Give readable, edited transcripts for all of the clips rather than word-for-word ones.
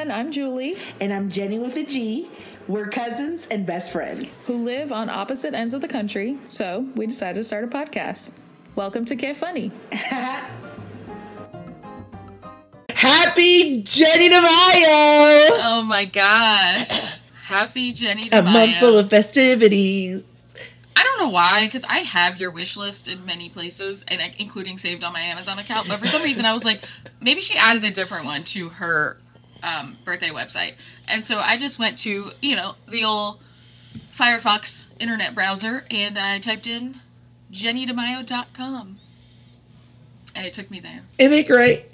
everyone. I'm Julie. And I'm Jenny with a G. We're cousins and best friends who live on opposite ends of the country, so we decided to start a podcast. Welcome to Get Funny. Happy Jenny DeMayo! Oh my gosh. Happy Jenny DeMayo. A month full of festivities. I don't know why, because I have your wish list in many places, and including saved on my Amazon account, but for some reason I was like, maybe she added a different one to her birthday website. And so I just went to, the old Firefox internet browser, and I typed in jennydemayo.com. And it took me there. Isn't it great?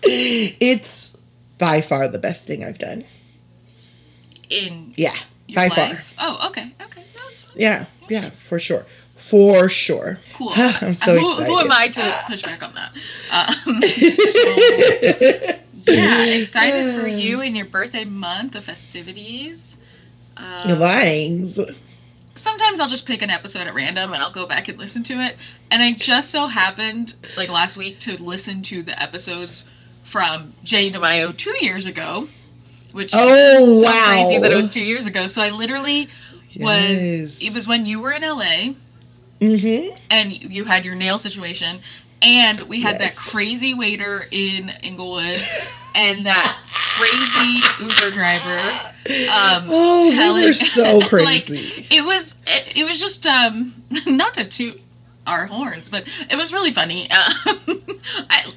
It's by far the best thing I've done. Yeah, by life? far. Oh, okay. That's fine. Yeah, for sure. For sure. Cool. I'm so excited. Who am I to push back on that? Excited for you and your birthday month, the festivities. You're lying. Sometimes I'll just pick an episode at random and I'll go back and listen to it. And I just so happened, last week, to listen to the episodes from Jenny DeMayo 2 years ago. Which is so crazy that it was 2 years ago. So I literally it was when you were in LA. Mm-hmm. And you had your nail situation. And we had that crazy waiter in Inglewood. And that crazy Uber driver. We were so crazy. It was just, not to toot our horns, but it was really funny.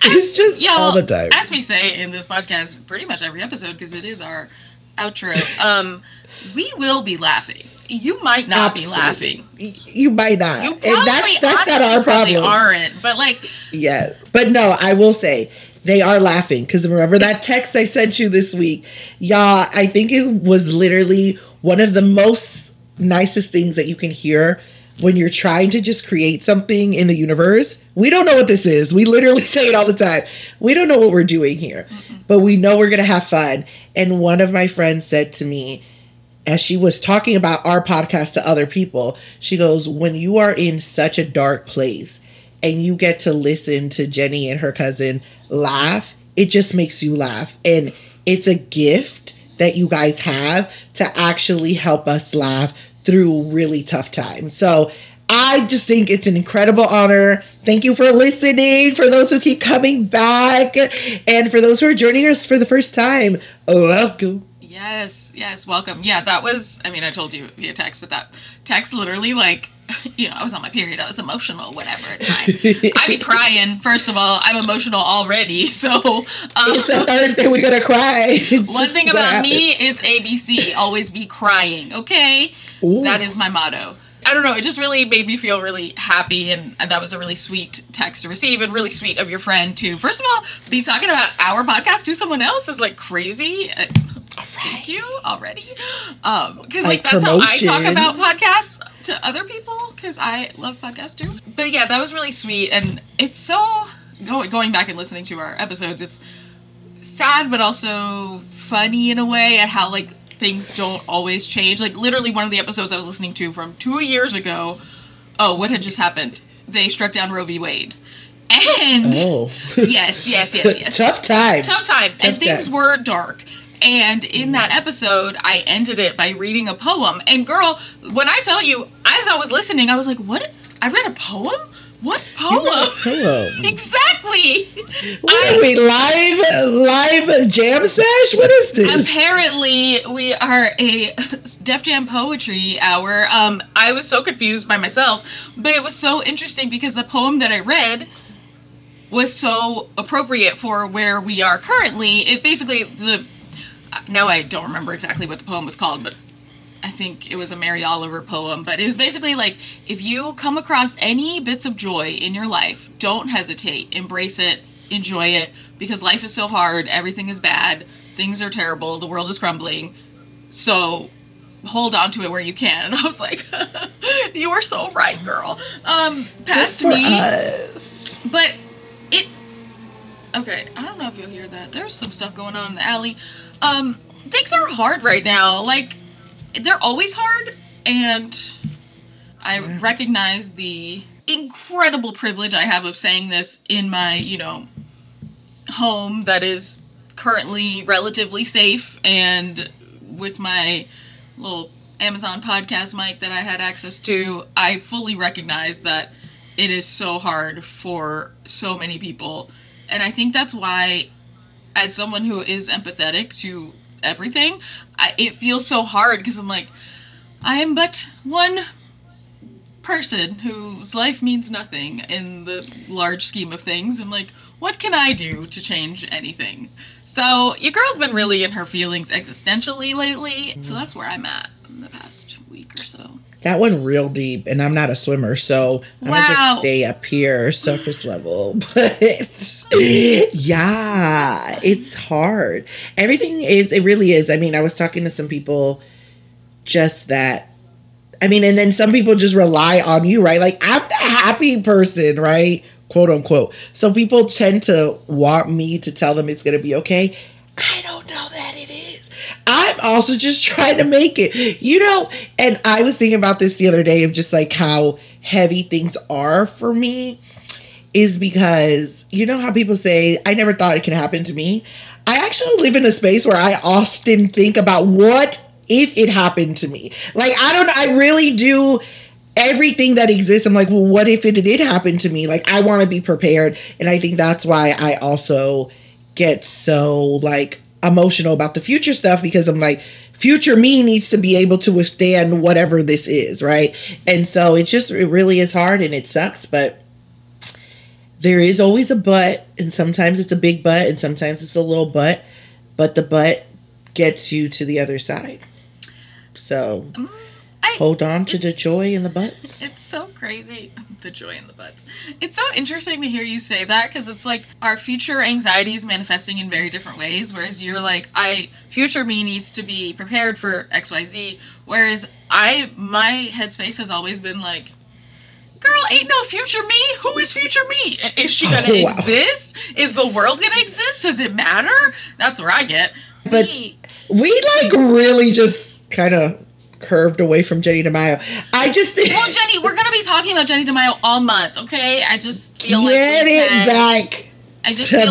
It's just all the time. As we say in this podcast, pretty much every episode, because it is our outro, we will be laughing. You might not be laughing. You might not. You probably, and that's not our problem. Aren't, but yeah. But no, I will say they are laughing, because remember that text I sent you this week, y'all. I think it was literally one of the most nicest things that you can hear when you're trying to just create something in the universe. We don't know what this is. We literally say it all the time. We don't know what we're doing here, but we know we're going to have fun. And one of my friends said to me, as she was talking about our podcast to other people, she goes, when you are in such a dark place and you get to listen to Jenny and her cousin laugh, it just makes you laugh. And it's a gift that you guys have to actually help us laugh through really tough times. So I just think it's an incredible honor. Thank you for listening. For those who keep coming back, and for those who are joining us for the first time, welcome. Yes, welcome. Yeah, that was, I told you via text, but that text literally, I was on my period. I was emotional, whatever. I'd be crying, first of all. I'm emotional already, so. It's a Thursday, we're going to cry. One thing about me is ABC, always be crying, okay? Ooh. That is my motto. I don't know, it just really made me feel really happy, and that was a really sweet text to receive, and really sweet of your friend to, first of all, be talking about our podcast to someone else is, crazy. Thank you already. Because, that's how I talk about podcasts to other people, because I love podcasts, too. But, yeah, that was really sweet, and it's so, going back and listening to our episodes, it's sad, but also funny in a way at how, things don't always change. Literally one of the episodes I was listening to from 2 years ago, what had just happened? They struck down Roe v. Wade. And yes. Tough time. And things were dark. And in that episode, I ended it by reading a poem. And girl, when I tell you, as I was listening, I was like, what? I read a poem? What poem? Poem. Exactly. What are we, live jam sesh? What is this? Apparently, we are a Def Jam poetry hour. I was so confused by myself, but it was so interesting because the poem that I read was so appropriate for where we are currently. It basically, now I don't remember exactly what the poem was called, but I think it was a Mary Oliver poem, but it was basically if you come across any bits of joy in your life, don't hesitate, embrace it, enjoy it, because life is so hard, everything is bad, things are terrible, the world is crumbling, so hold on to it where you can. And I was like, you are so right, girl. Past me. Us. But okay, I don't know if you'll hear that. There's some stuff going on in the alley. Things are hard right now. They're always hard, and I recognize the incredible privilege I have of saying this in my, home that is currently relatively safe, and with my little Amazon podcast mic that I had access to, I fully recognize that it is so hard for so many people. And I think that's why, as someone who is empathetic to everything, it feels so hard, because I'm like, I am but one person whose life means nothing in the large scheme of things. And like, what can I do to change anything? So your girl's been really in her feelings existentially lately. So that's where I'm at in the past week or so. That went real deep, and I'm not a swimmer, so I'm gonna just stay up here, surface level. But yeah, it's hard. It really is. I mean, I was talking to some people just that. I mean, and then some people just rely on you, right? Like, I'm the happy person, right? Quote unquote. So people tend to want me to tell them it's going to be okay. I don't know that it is. I'm also just trying to make it, and I was thinking about this the other day of just like how heavy things are for me is because, how people say, I never thought it could happen to me. I actually live in a space where I often think about what if it happened to me. Like, I really do everything that exists. I'm like, well, what if it did happen to me? Like, I want to be prepared. And I think that's why I also get so like emotional about the future stuff, because I'm like, future me needs to be able to withstand whatever this is, right? And so it really is hard, and it sucks, but there is always a but, and sometimes it's a big but, and sometimes it's a little but the but gets you to the other side. So hold on to the joy in the butts. It's so crazy. The joy in the butts. It's so interesting to hear you say that, because it's like our future anxiety is manifesting in very different ways. Whereas you're like, future me needs to be prepared for XYZ. Whereas my headspace has always been like, girl, ain't no future me. Who is future me? Is she going to exist? Is the world going to exist? Does it matter? That's where I get. But we like really just kind of curved away from Jenny DeMaio. Well, Jenny, we're going to be talking about Jenny DeMaio all month, okay? I just feel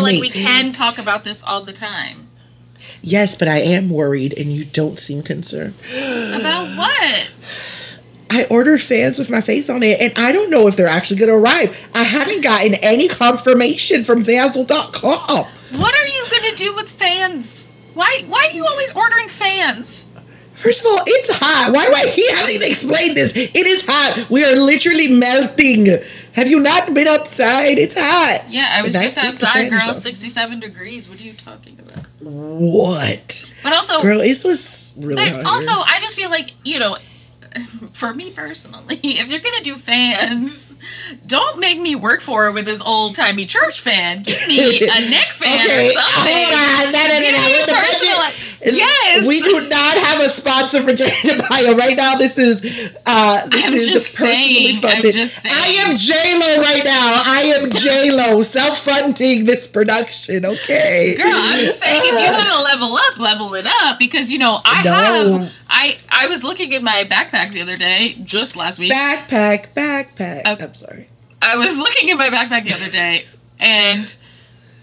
like we can talk about this all the time. Yes, but I am worried, and you don't seem concerned. About what? I ordered fans with my face on it, and I don't know if they're actually going to arrive. I haven't gotten any confirmation from Zazzle.com. What are you going to do with fans? Why are you always ordering fans? First of all, it's hot. Why do I keep having to explain this? It is hot. We are literally melting. Have you not been outside? It's hot. Yeah, I was just outside, girl. 67 degrees. What are you talking about? What? But also, girl, is this really hot? Also, I just feel like, for me personally, if you're gonna do fans, don't make me work for it with this old-timey church fan. Give me a neck fan or something. Hold on. No. Yes. We do not have a sponsor for Jenny DeMaio right now. This is personally funded. I'm just saying. I am J-Lo right now. I am J-Lo self-funding this production, okay? Girl, I'm just saying, if you want to level it up, because, I was looking at my backpack the other day, just last week. Backpack. I'm sorry. I was looking at my backpack the other day, and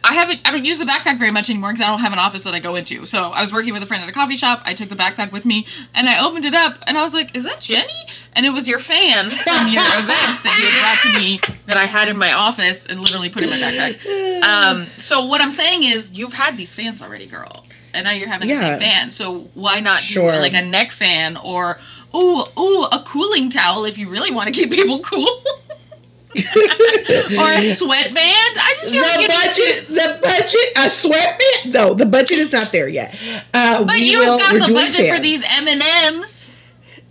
I don't use the backpack very much anymore because I don't have an office that I go into. So I was working with a friend at a coffee shop. I took the backpack with me, and I opened it up, and I was like, is that Jenny? And it was your fan from your event that you had brought to me that I had in my office and literally put in my backpack. So what I'm saying is, you've had these fans already, girl. And now you're having the same fan. So why not do like a neck fan or, a cooling towel if you really want to keep people cool? Or a sweatband? I just feel the budget, a sweatband? No, the budget is not there yet. But you've got the budget for these M&Ms.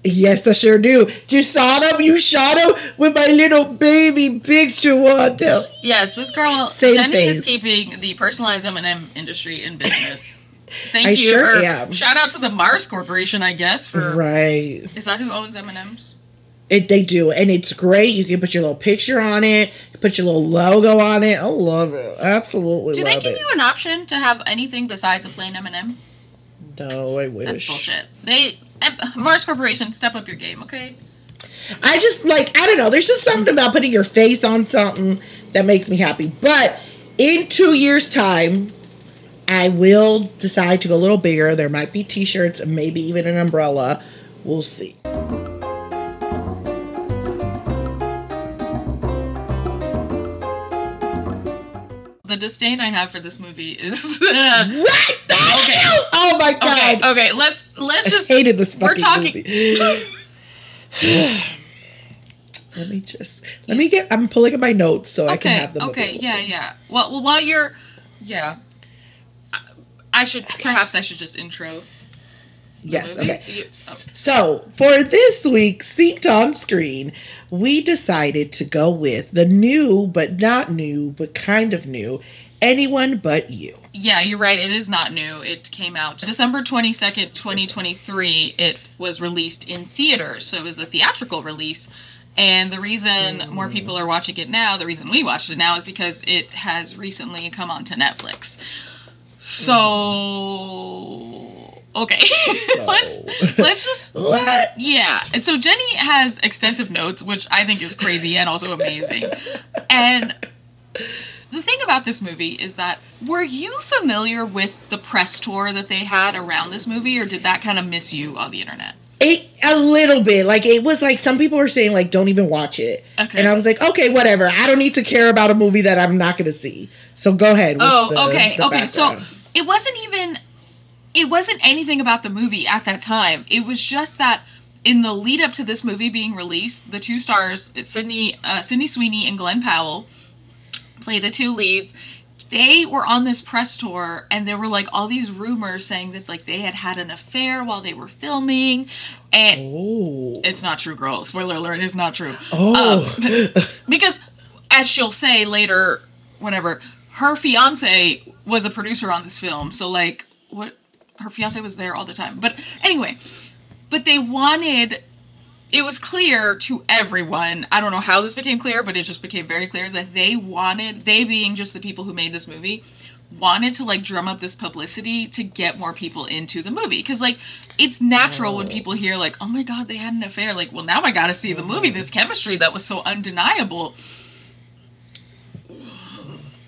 Yes, I sure do. You saw them? You shot them with my little baby picture on them. Yes, this girl, Jenny is keeping the personalized M&M industry in business. Thank you. Sure am. Shout out to the Mars Corporation, I guess. Right. Is that who owns M&Ms? They do, and it's great. You can put your little picture on it, put your little logo on it. I love it. Absolutely love it. Do they give you an option to have anything besides a plain M&M? No, I wish. That's bullshit. Mars Corporation, step up your game, okay? I just I don't know. There's just something about putting your face on something that makes me happy. But in 2 years' time, I will decide to go a little bigger. There might be t-shirts, maybe even an umbrella. We'll see. The disdain I have for this movie is right. Okay. Oh my god. Okay. Let's just. I hated this fucking we're talking. movie. Let me get. I'm pulling up my notes so I can have them. Okay. Yeah. Well, while you're, I should just intro. Yes. Okay. So for this week's Seat on Screen, we decided to go with the new, but not new, but kind of new, Anyone But You. Yeah, you're right. It is not new. It came out December 22nd, 2023. It was released in theaters, so it was a theatrical release. And the reason more people are watching it now, the reason we watched it now, is because it has recently come onto Netflix. So... Okay, let's just yeah. And so Jenny has extensive notes, which I think is crazy and also amazing. And the thing about this movie is that, were you familiar with the press tour that they had around this movie, or did that kind of miss you on the internet? A little bit. Like, it was like some people were saying, like, don't even watch it. Okay. And I was like, okay, whatever. I don't need to care about a movie that I'm not going to see. So go ahead. Okay. So it wasn't anything about the movie at that time. It was just that in the lead up to this movie being released, the two stars, Sydney Sweeney and Glenn Powell, play the two leads. They were on this press tour, and there were like all these rumors saying that like they had an affair while they were filming, and it's not true, girl. Spoiler alert: it's not true. Because as she'll say later, whenever her fiance was a producer on this film, so like her fiance was there all the time. But anyway, it was clear to everyone, I don't know how this became clear, but it just became very clear that they being just the people who made this movie, wanted to like drum up this publicity to get more people into the movie. Because like, it's natural when people hear like, oh my god, they had an affair. Like, well, now I gotta see the movie. This chemistry that was so undeniable.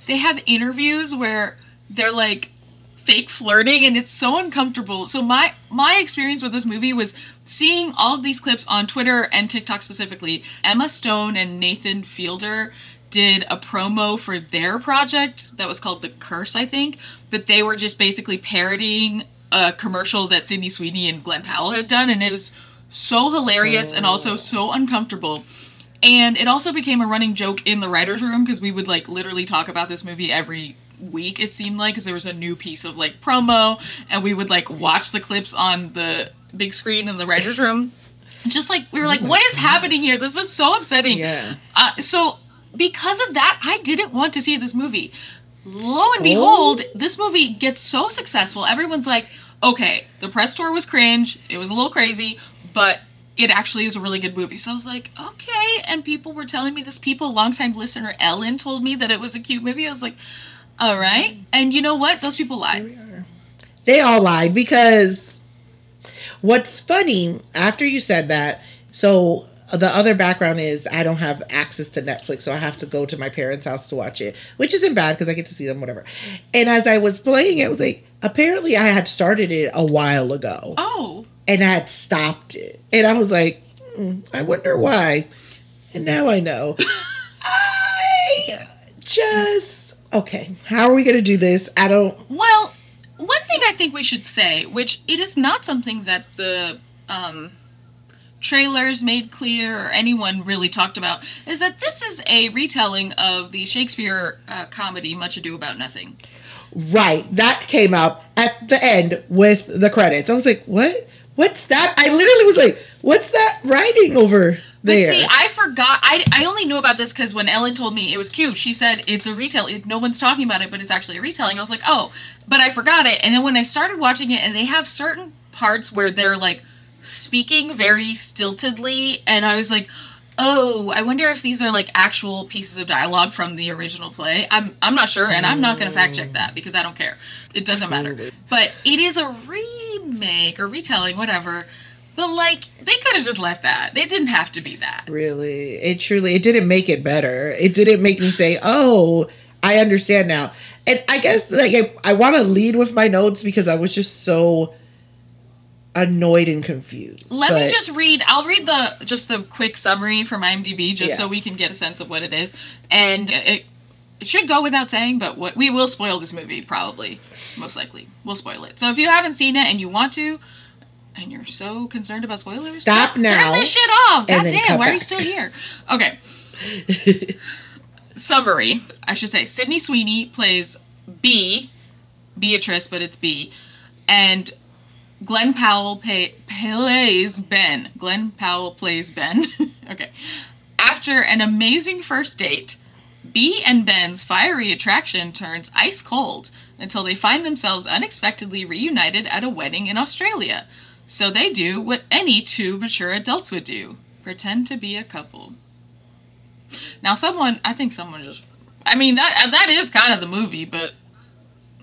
They have interviews where they're like, fake flirting, and it's so uncomfortable. So my experience with this movie was seeing all of these clips on Twitter and TikTok specifically. Emma Stone and Nathan Fielder did a promo for their project that was called The Curse, I think, but they were just basically parodying a commercial that Sydney Sweeney and Glenn Powell had done, and it is so hilarious and also so uncomfortable. And it also became a running joke in the writer's room, because we would like literally talk about this movie every week, it seemed like, because there was a new piece of like promo, and we would like watch the clips on the big screen in the writer's room. Just like, we were like, what is happening here? This is so upsetting. Yeah. So because of that, I didn't want to see this movie. Lo and behold, this movie gets so successful. Everyone's like, okay, the press tour was cringe. It was a little crazy, but it actually is a really good movie. So I was like, okay. And people were telling me this. Longtime listener Ellen told me that it was a cute movie. I was like, all right. And you know what? Those people lied. They all lied, because what's funny, after you said that, so the other background is I don't have access to Netflix, so I have to go to my parents' house to watch it, which isn't bad because I get to see them, whatever. And as I was playing it, I was like, apparently I had started it a while ago. Oh. And I had stopped it. And I was like, I wonder why. And now I know. Okay, how are we going to do this? Well, one thing I think we should say, which it is not something that the trailers made clear or anyone really talked about, is that this is a retelling of the Shakespeare comedy Much Ado About Nothing. Right, that came up at the end with the credits. I was like, what? What's that? I literally was like, what's that writing over there? But see, I forgot. I only knew about this because when Ellen told me it was cute, she said it's a retelling. No one's talking about it, but it's actually a retelling. I was like, oh, but I forgot it. And then when I started watching it, and they have certain parts where they're like speaking very stiltedly, and I was like, oh, I wonder if these are like actual pieces of dialogue from the original play. I'm not sure, and I'm not going to fact check that because I don't care. It doesn't matter. But it is a remake or retelling, whatever. But like, they could have just left that. They didn't have to be that. Really, it didn't make it better. It didn't make me say, oh, I understand now. And I guess like I want to lead with my notes because I was just so annoyed and confused. Let me just read. I'll read the quick summary from IMDb just so we can get a sense of what it is. And it should go without saying, but we will spoil this movie probably, most likely. We'll spoil it. So if you haven't seen it and you want to, and you're so concerned about spoilers, stop now. Turn this shit off. God damn, why are you still here? Okay. Summary. I should say Sydney Sweeney plays Beatrice, but it's B. And Glenn Powell plays Ben. Glenn Powell plays Ben. Okay. After an amazing first date, B and Ben's fiery attraction turns ice cold until they find themselves unexpectedly reunited at a wedding in Australia. So they do what any two mature adults would do. Pretend to be a couple. Now I think someone just, I mean, that is kind of the movie, but.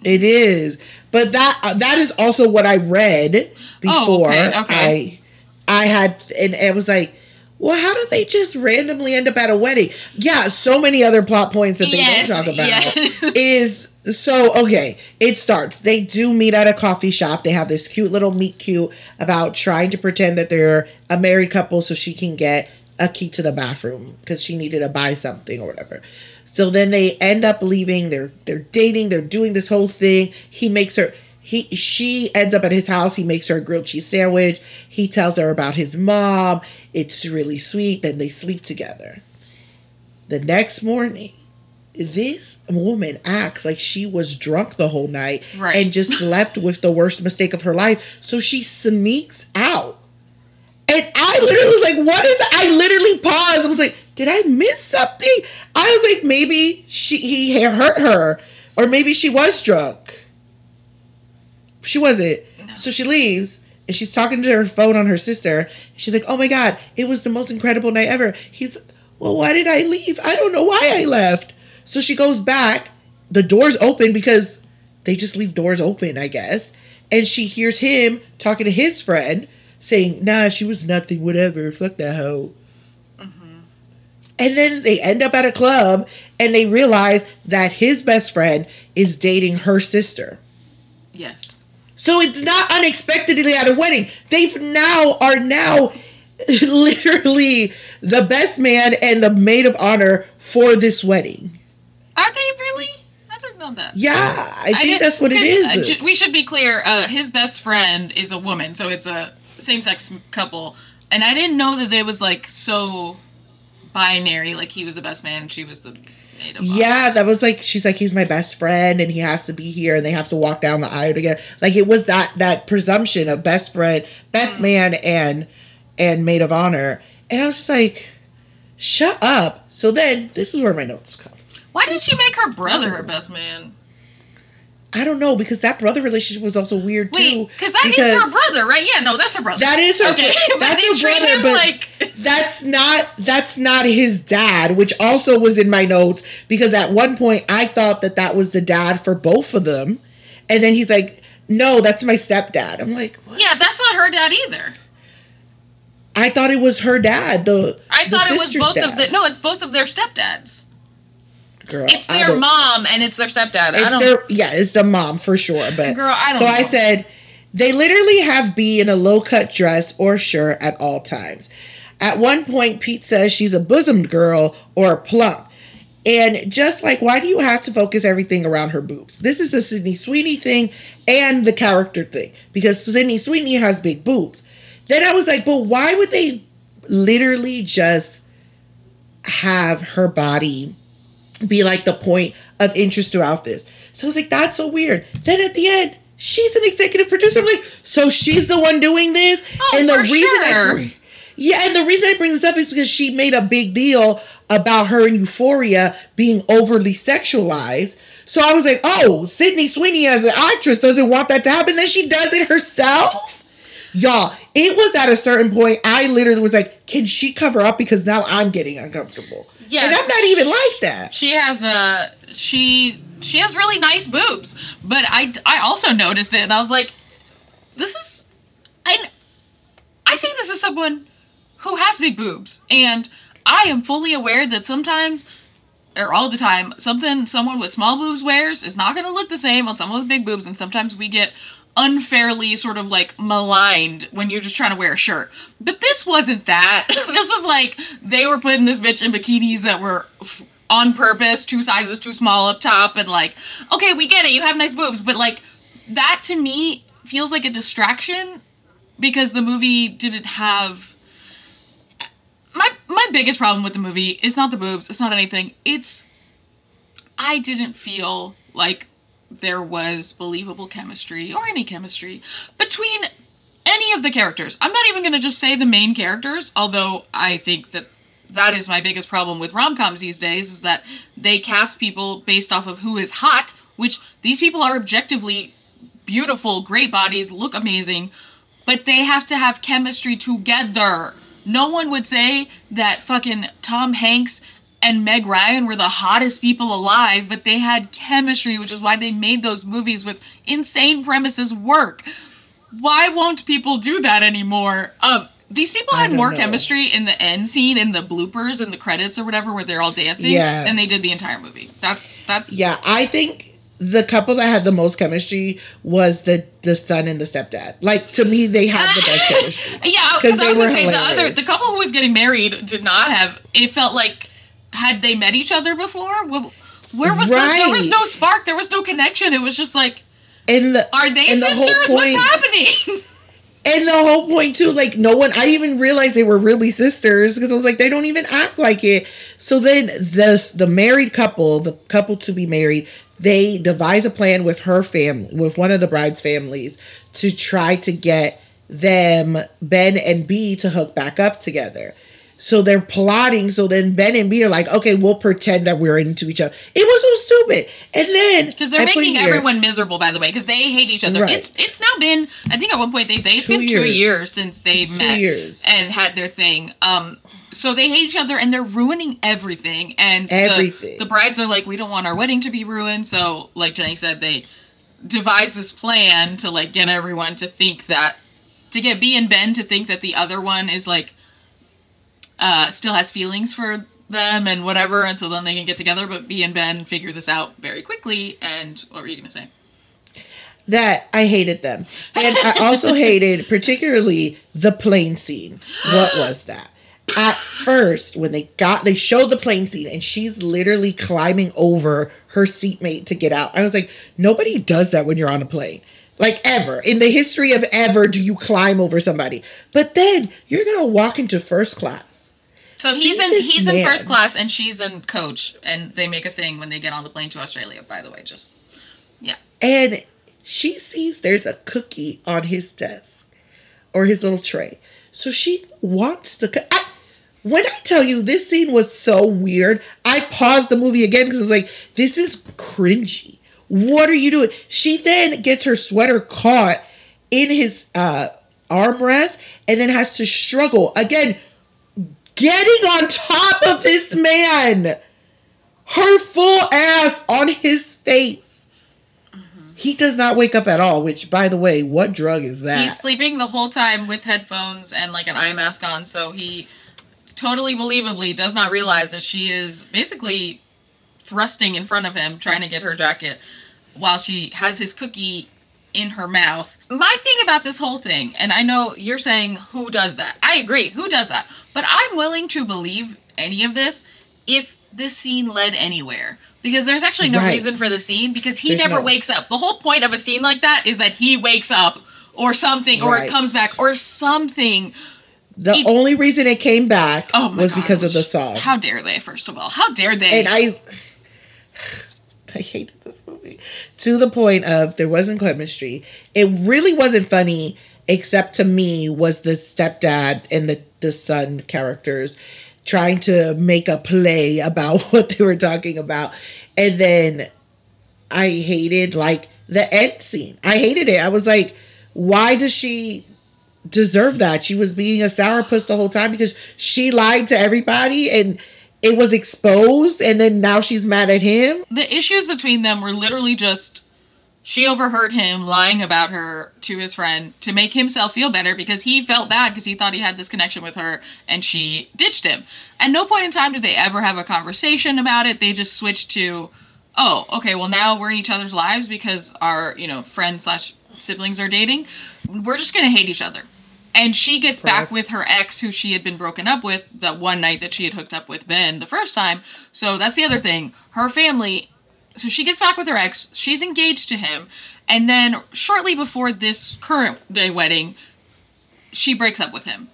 It is. But that is also what I read before. Oh, okay. I had, and it was like, well, how did they just randomly end up at a wedding? Yeah, so many other plot points that they don't talk about okay, it starts. They do meet at a coffee shop. They have this cute little meet cute about trying to pretend that they're a married couple so she can get a key to the bathroom because she needed to buy something or whatever. So then they end up leaving. They're dating. They're doing this whole thing. She ends up at his house. He makes her a grilled cheese sandwich. He tells her about his mom. It's really sweet. Then they sleep together. The next morning, this woman acts like she was drunk the whole night and just slept with the worst mistake of her life. So she sneaks out. And I literally was like, what is it? I literally paused. I was like, did I miss something? I was like, maybe he hurt her. Or maybe she was drunk. She wasn't. No. So she leaves. And she's talking to her phone on her sister. She's like, oh my God, it was the most incredible night ever. He's, well, why did I leave? I don't know why I left. So she goes back. The door's open because they just leave doors open, I guess. And she hears him talking to his friend saying, nah, she was nothing, whatever. Fuck that hoe. Mm-hmm. And then they end up at a club and they realize that his best friend is dating her sister. Yes. So it's not unexpectedly at a wedding. They are now literally the best man and the maid of honor for this wedding. Are they really? I didn't know that. Yeah, I think that's what it is. We should be clear. His best friend is a woman, so it's a same-sex couple. And I didn't know that it was like so binary. Like he was the best man and she was the maid of honor. Yeah, that was like, she's like, he's my best friend and he has to be here and they have to walk down the aisle together. Like it was that presumption of best friend, best man and maid of honor. And I was just like, shut up. So then this is where my notes come. Why didn't she make her brother her best man? I don't know, because that brother relationship was also weird too. Wait, because that is her brother, right? Yeah, no, that's her brother. That is her. Okay, that's her brother, but like... that's not his dad, which also was in my notes because at one point I thought that was the dad for both of them, and then he's like, "No, that's my stepdad." I'm like, what? Yeah, that's not her dad either. I thought it was her dad. I thought it was both dad. It's both of their stepdads. Girl, it's their mom and it's their stepdad. It's the mom for sure. But girl, I don't know. I said they literally have B in a low cut dress or shirt at all times. At one point, Pete says she's a bosomed girl or a plump. And just like, why do you have to focus everything around her boobs? This is a Sydney Sweeney thing and the character thing. Because Sydney Sweeney has big boobs. Then I was like, but why would they literally just have her body be like the point of interest throughout this? So I was like, that's so weird. Then at the end, she's an executive producer. I'm like, so she's the one doing this? Oh, and the reason and the reason I bring this up is because she made a big deal about her in Euphoria being overly sexualized. So I was like, oh, Sydney Sweeney as an actress doesn't want that to happen. Then she does it herself? Y'all, it was at a certain point, I literally was like, can she cover up? Because now I'm getting uncomfortable. Yes. And I'm not even like that. She has really nice boobs. But I also noticed it and I was like, I see this as someone who has big boobs. And I am fully aware that sometimes or all the time, something someone with small boobs wears is not going to look the same on someone with big boobs, and sometimes we get unfairly sort of like maligned when you're just trying to wear a shirt. But this wasn't that. This was like they were putting this bitch in bikinis that were on purpose, 2 sizes too small up top, and like, okay, we get it, you have nice boobs, but like that to me feels like a distraction because the movie didn't have... My biggest problem with the movie is not the boobs, it's not anything. I didn't feel like there was believable chemistry or any chemistry between any of the characters. I'm not even going to just say the main characters, although I think that is my biggest problem with rom-coms these days, is that they cast people based off of who is hot, which these people are objectively beautiful, great bodies, look amazing, but they have to have chemistry together. No one would say that fucking Tom Hanks and Meg Ryan were the hottest people alive, but they had chemistry, which is why they made those movies with insane premises work. Why won't people do that anymore? These people had more chemistry in the end scene, in the bloopers, in the credits or whatever, where they're all dancing, than they did the entire movie. That's. Yeah, I think the couple that had the most chemistry was the son and the stepdad. Like, to me, they had the best chemistry. Yeah, because I was going to say, the couple who was getting married did not have, it felt like, had they met each other before? Where was there was no spark, there was no connection. It was just like, are they sisters? What's happening? And the whole point, too, like, no one... I didn't even realize they were really sisters, because I was like, they don't even act like it. So then the married couple, the couple to be married, they devise a plan with her family, with one of the bride's families, to try to get them, Ben and B, to hook back up together. So they're plotting. So then Ben and B are like, okay, we'll pretend that we're into each other. It was so stupid. And then... Because they're making everyone miserable, by the way, because they hate each other. Right. It's now been, I think at one point they say, it's been 2 years since they met and had their thing. So they hate each other and they're ruining everything. And the brides are like, we don't want our wedding to be ruined. So, like Jenny said, they devise this plan to like get everyone to think that, to get B and Ben to think that the other one is like, still has feelings for them and whatever, and so then they can get together, but B and Ben figure this out very quickly. And what were you going to say? That I hated them. And I also hated particularly the plane scene. What was that? At first, when they showed the plane scene and she's literally climbing over her seatmate to get out. I was like, nobody does that when you're on a plane. Like, ever. In the history of ever do you climb over somebody. But then you're going to walk into first class. So he's in first class and she's in coach, and they make a thing when they get on the plane to Australia, by the way, just, yeah. And she sees there's a cookie on his desk or his little tray. So she wants when I tell you this scene was so weird, I paused the movie again because I was like, this is cringy. What are you doing? She then gets her sweater caught in his armrest and then has to struggle again, getting on top of this man. Her full ass on his face. Mm-hmm. He does not wake up at all, which, by the way, what drug is that? He's sleeping the whole time with headphones and like an eye mask on, so he totally believably does not realize that she is basically thrusting in front of him, trying to get her jacket, while she has his cookie in her mouth. My thing about this whole thing, and I know you're saying, who does that? I agree, who does that? But I'm willing to believe any of this if this scene led anywhere. Because there's actually no reason for the scene, because he never wakes up. The whole point of a scene like that is that he wakes up, or something, or it comes back, or something. The only reason it came back was because of the song. How dare they, first of all? How dare they? And I hated this movie. To the point of there wasn't chemistry. It really wasn't funny, except to me, was the stepdad and the son characters trying to make a play about what they were talking about. And then I hated, like, the end scene. I hated it. I was like, why does she deserve that? She was being a sourpuss the whole time because she lied to everybody and it was exposed, and then now she's mad at him. The issues between them were literally just She overheard him lying about her to his friend to make himself feel better because he felt bad because he thought he had this connection with her and she ditched him. At no point in time did they ever have a conversation about it. They just switched to, oh, okay, well now we're in each other's lives because our, friend slash siblings are dating. We're just going to hate each other. And she gets back with her ex who she had been broken up with that one night that she had hooked up with Ben the first time. So that's the other thing. Her family... So she gets back with her ex, she's engaged to him, and then shortly before this current day wedding, she breaks up with him.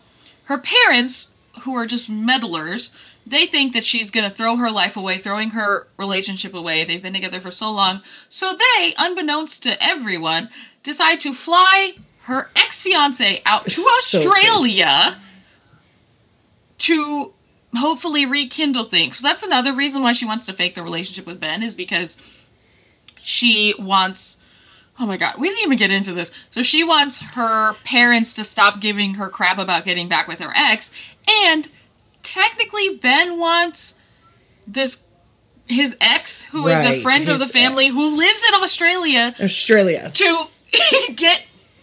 Her parents, who are just meddlers, they think that she's going to throw her life away, throwing her relationship away. They've been together for so long. So they, unbeknownst to everyone, decide to fly her ex-fiancé out to Australia to hopefully rekindle things. So that's another reason why she wants to fake the relationship with Ben, is because she wants... Oh my god, we didn't even get into this. So she wants her parents to stop giving her crap about getting back with her ex, and technically Ben wants his ex, who is a friend of the family, who lives in Australia, to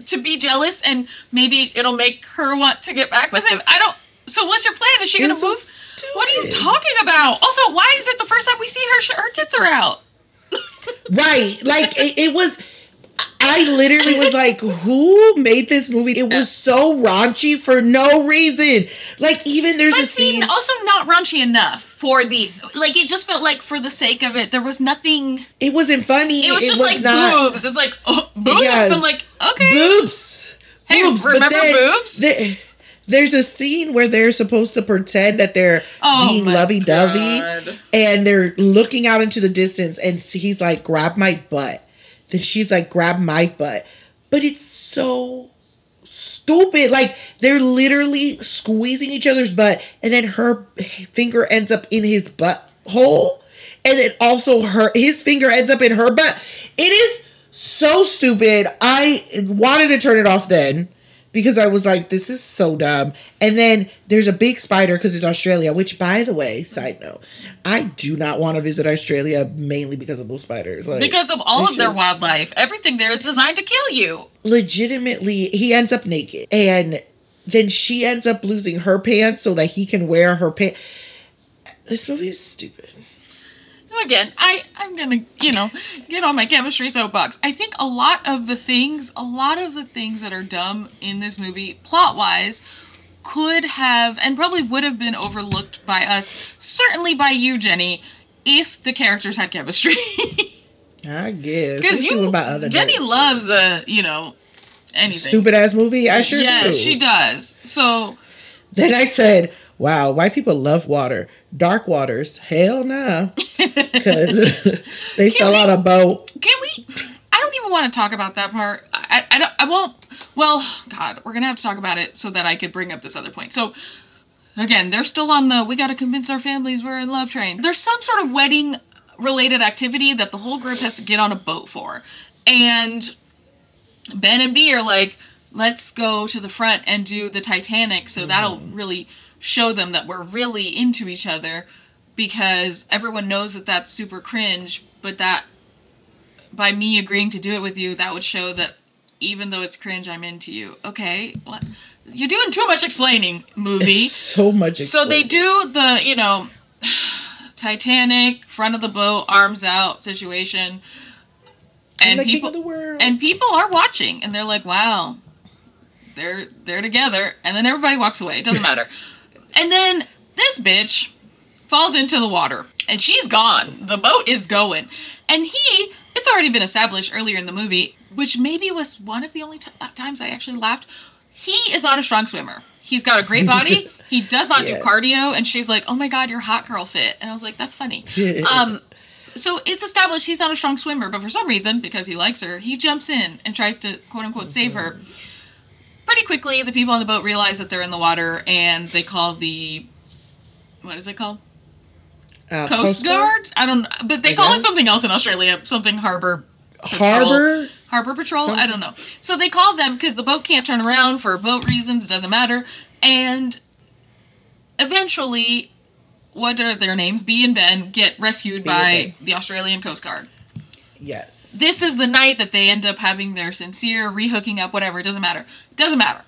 to be jealous, and maybe it'll make her want to get back with him. So what's your plan? Is she going to move? What are you talking about? Also, why is it the first time we see her tits are out? Right. Like, it was... I literally was like, who made this movie? It was so raunchy for no reason. Like, even there's a scene... Also not raunchy enough for the... Like, it just felt like for the sake of it, there was nothing... It wasn't funny. It was just like boobs. It's like, oh, boobs? Yes. I'm like, okay. Boobs. Hey, remember boobs? There's a scene where they're supposed to pretend that they're being lovey-dovey, and they're looking out into the distance, and he's like, grab my butt. Then she's like, grab my butt. But it's so stupid. Like, they're literally squeezing each other's butt, and then her finger ends up in his butthole, and then also his finger ends up in her butt. It is so stupid. I wanted to turn it off then, because I was like, this is so dumb. And then there's a big spider because it's Australia, which, by the way, side note, I do not want to visit Australia mainly because of those spiders. Like, because of all of their wildlife. Everything there is designed to kill you. Legitimately, he ends up naked. And then she ends up losing her pants so that he can wear her pants. This movie is stupid. Again, I'm gonna, get on my chemistry soapbox. I think a lot of the things that are dumb in this movie, plot-wise, could have, and probably would have been overlooked by us, certainly by you, Jenny, if the characters had chemistry. I guess. Because Jenny loves, anything. Stupid-ass movie? I sure do. Yes, she does. So... Then I said... Wow, white people love water. Dark waters, hell no. Because they fell out a boat. Can we? I don't even want to talk about that part. I won't. Well, God, we're going to have to talk about it so that I could bring up this other point. So, again, they're still on we got to convince our families we're in love train. There's some sort of wedding-related activity that the whole group has to get on a boat for. And Ben and B are like, let's go to the front and do the Titanic, so that'll really... show them that we're really into each other, because everyone knows that that's super cringe, but that by me agreeing to do it with you, that would show that even though it's cringe, I'm into you. Okay, what? You're doing too much explaining, movie. So much explaining. So they do the, Titanic, front of the boat, arms out situation. And people are watching, and they're like, wow, they're together, and then everybody walks away. It doesn't matter. And then this bitch falls into the water, and she's gone. The boat is going. And it's already been established earlier in the movie, which maybe was one of the only times I actually laughed. He is not a strong swimmer. He's got a great body. He does not do cardio. And she's like, oh my God, you're hot girl fit. And I was like, that's funny. So it's established he's not a strong swimmer, but for some reason, because he likes her, he jumps in and tries to, quote unquote, save her. Pretty quickly, the people on the boat realize that they're in the water, and they call what is it called? Coast Guard? I don't know. But they call it something else in Australia. Something Harbor Patrol. Harbor Patrol? Something? I don't know. So they call them because the boat can't turn around for boat reasons. Doesn't matter. And eventually, what are their names? B and Ben get rescued by the Australian Coast Guard. Yes. This is the night that they end up having their sincere re-hooking up, whatever. It doesn't matter. It doesn't matter.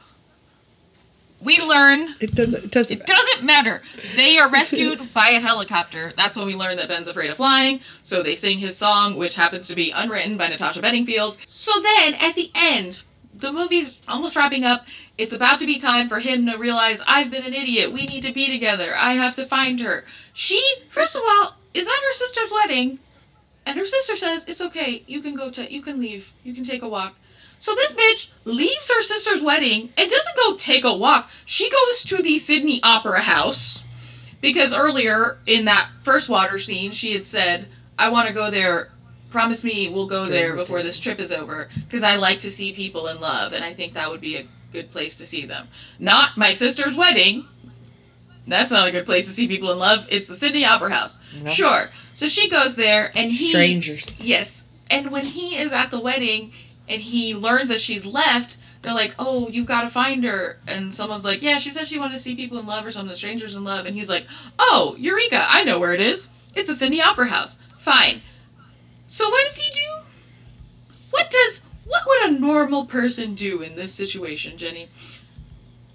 We learn... It doesn't matter. They are rescued by a helicopter. That's when we learn that Ben's afraid of flying. So they sing his song, which happens to be unwritten by Natasha Bedingfield. So then, at the end, the movie's almost wrapping up. It's about to be time for him to realize, I've been an idiot. We need to be together. I have to find her. She, first of all, is at her sister's wedding. And her sister says, it's okay. You can you can leave. You can take a walk. So this bitch leaves her sister's wedding and doesn't go take a walk. She goes to the Sydney Opera House because earlier in that first water scene, she had said, I want to go there. Promise me we'll go there before this trip is over because I like to see people in love and I think that would be a good place to see them. Not my sister's wedding. That's not a good place to see people in love. It's the Sydney Opera House. No. Sure. So she goes there and strangers. Yes. And when he is at the wedding and he learns that she's left, they're like, oh, you've got to find her. And someone's like, yeah, she said she wanted to see people in love or something, strangers in love. And he's like, oh, Eureka, I know where it is. It's a Sydney Opera House. Fine. So what does he do? What would a normal person do in this situation, Jenny?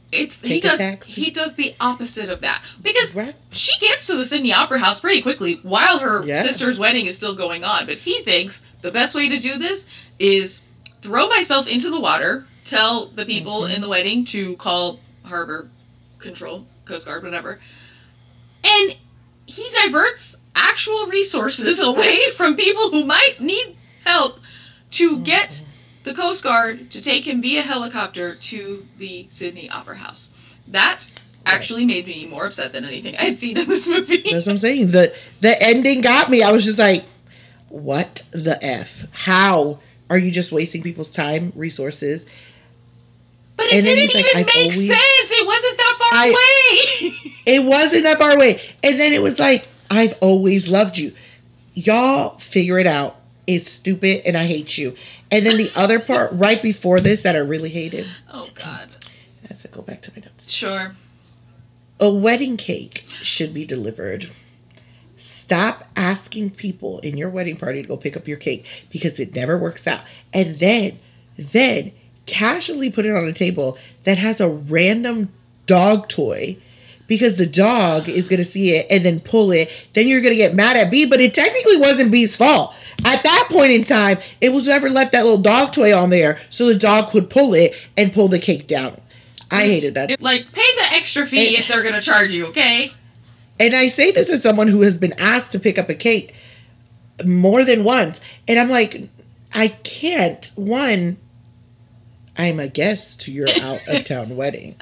He does the opposite of that. Because she gets to the Sydney Opera House pretty quickly while her sister's wedding is still going on. But he thinks the best way to do this is throw myself into the water, tell the people in the wedding to call harbor control, Coast Guard, whatever. And he diverts actual resources away from people who might need help to get the Coast Guard to take him via helicopter to the Sydney Opera House. That actually made me more upset than anything I'd seen in this movie. That's what I'm saying. The ending got me. I was just like, what the F? How are you just wasting people's time, resources? But it didn't even make sense. It wasn't that far away. It wasn't that far away. And then it was like, I've always loved you. Y'all figure it out. It's stupid and I hate you. And then the other part right before this that I really hated. Oh, God. I have to go back to my notes. Sure. A wedding cake should be delivered. Stop asking people in your wedding party to go pick up your cake because it never works out. And then casually put it on a table that has a random dog toy because the dog is going to see it and then pull it. Then you're going to get mad at B, but it technically wasn't B's fault. At that point in time, it was whoever left that little dog toy on there so the dog could pull it and pull the cake down. I hated that. Like, pay the extra fee if they're going to charge you, okay? And I say this as someone who has been asked to pick up a cake more than once. And I'm like, I can't. One, I'm a guest to your out-of-town wedding.